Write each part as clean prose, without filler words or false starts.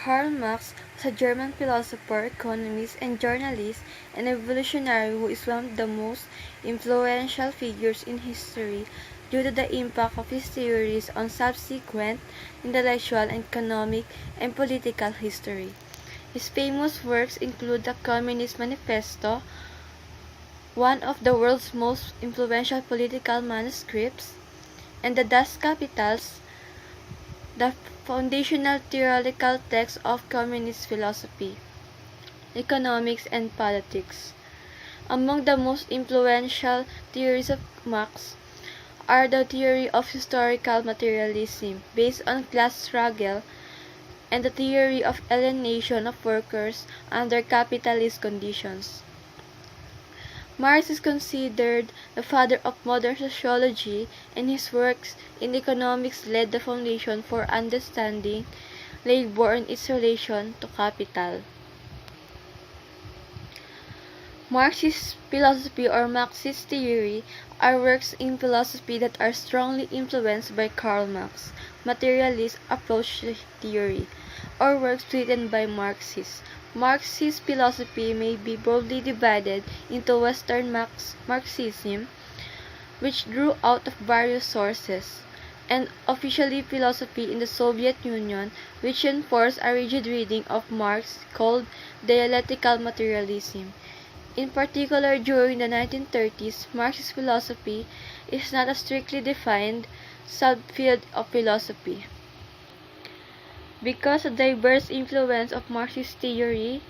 Karl Marx was a German philosopher, economist, and journalist, and revolutionary who is one of the most influential figures in history due to the impact of his theories on subsequent intellectual, economic, and political history. His famous works include the Communist Manifesto, one of the world's most influential political manuscripts, and the Das Kapitals, the foundational theoretical text of communist philosophy, economics, and politics. Among the most influential theories of Marx are the theory of historical materialism, based on class struggle, and the theory of alienation of workers under capitalist conditions. Marx is considered the father of modern sociology, and his works in economics laid the foundation for understanding labor and its relation to capital. Marxist philosophy or Marxist theory are works in philosophy that are strongly influenced by Karl Marx, materialist approach to theory, or works written by Marxists. Marxist philosophy may be broadly divided into Western Marxism, which drew out of various sources, and officially philosophy in the Soviet Union, which enforced a rigid reading of Marx called dialectical materialism. In particular, during the 1930s, Marxist philosophy is not a strictly defined subfield of philosophy. Because of the diverse influence of Marxist theory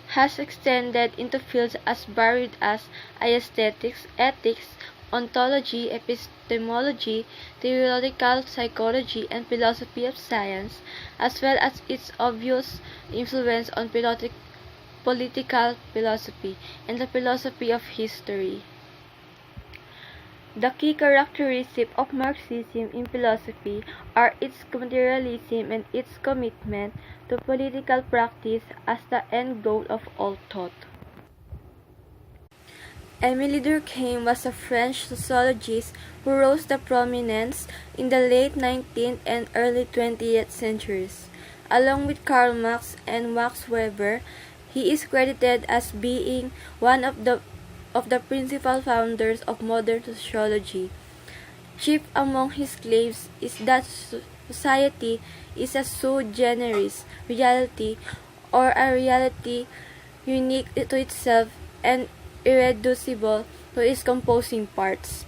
has extended into fields as varied as aesthetics, ethics, ontology, epistemology, theoretical psychology, and philosophy of science, as well as its obvious influence on political philosophy and the philosophy of history. The key characteristics of Marxism in philosophy are its materialism and its commitment to political practice as the end goal of all thought. Émile Durkheim was a French sociologist who rose to prominence in the late 19th and early 20th centuries. Along with Karl Marx and Max Weber, he is credited as being one of the principal founders of modern sociology. Chief among his claims is that society is a sui generis reality, or a reality unique to itself and irreducible to its composing parts.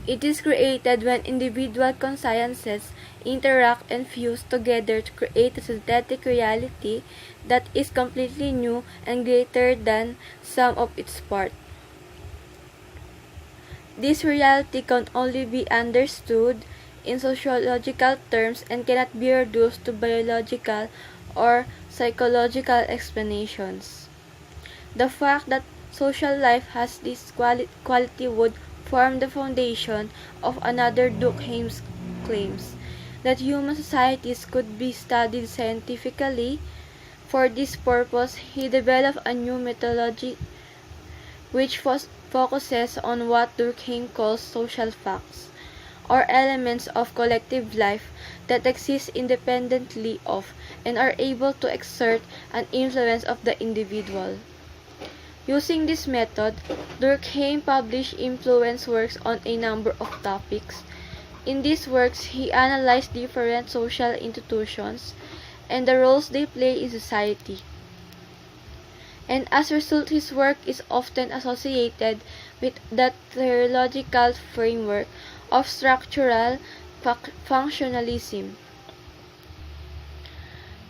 It is created when individual consciences interact and fuse together to create a synthetic reality that is completely new and greater than some of its parts. This reality can only be understood in sociological terms and cannot be reduced to biological or psychological explanations. The fact that social life has this quality would form the foundation of another Durkheim's claims, that human societies could be studied scientifically. For this purpose, he developed a new methodology which focuses on what Durkheim calls social facts, or elements of collective life that exist independently of and are able to exert an influence of the individual. Using this method, Durkheim published influence works on a number of topics. In these works, he analyzed different social institutions and the roles they play in society. And as a result, his work is often associated with the theological framework of structural functionalism.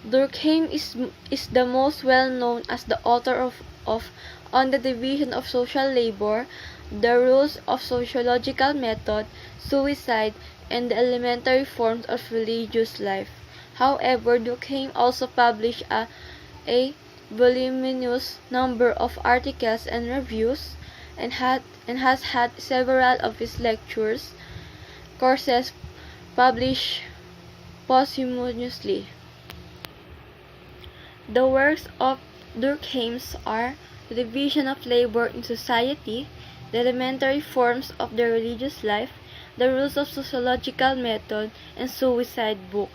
Durkheim is the most well known as the author of On the Division of Social Labor, The Rules of Sociological Method, Suicide, and the Elementary Forms of Religious Life. However, Durkheim also published a voluminous number of articles and reviews, and has had several of his courses published posthumously. The works of Durkheim are The Division of Labor in Society, The Elementary Forms of the Religious Life, The Rules of Sociological Method, and Suicide book.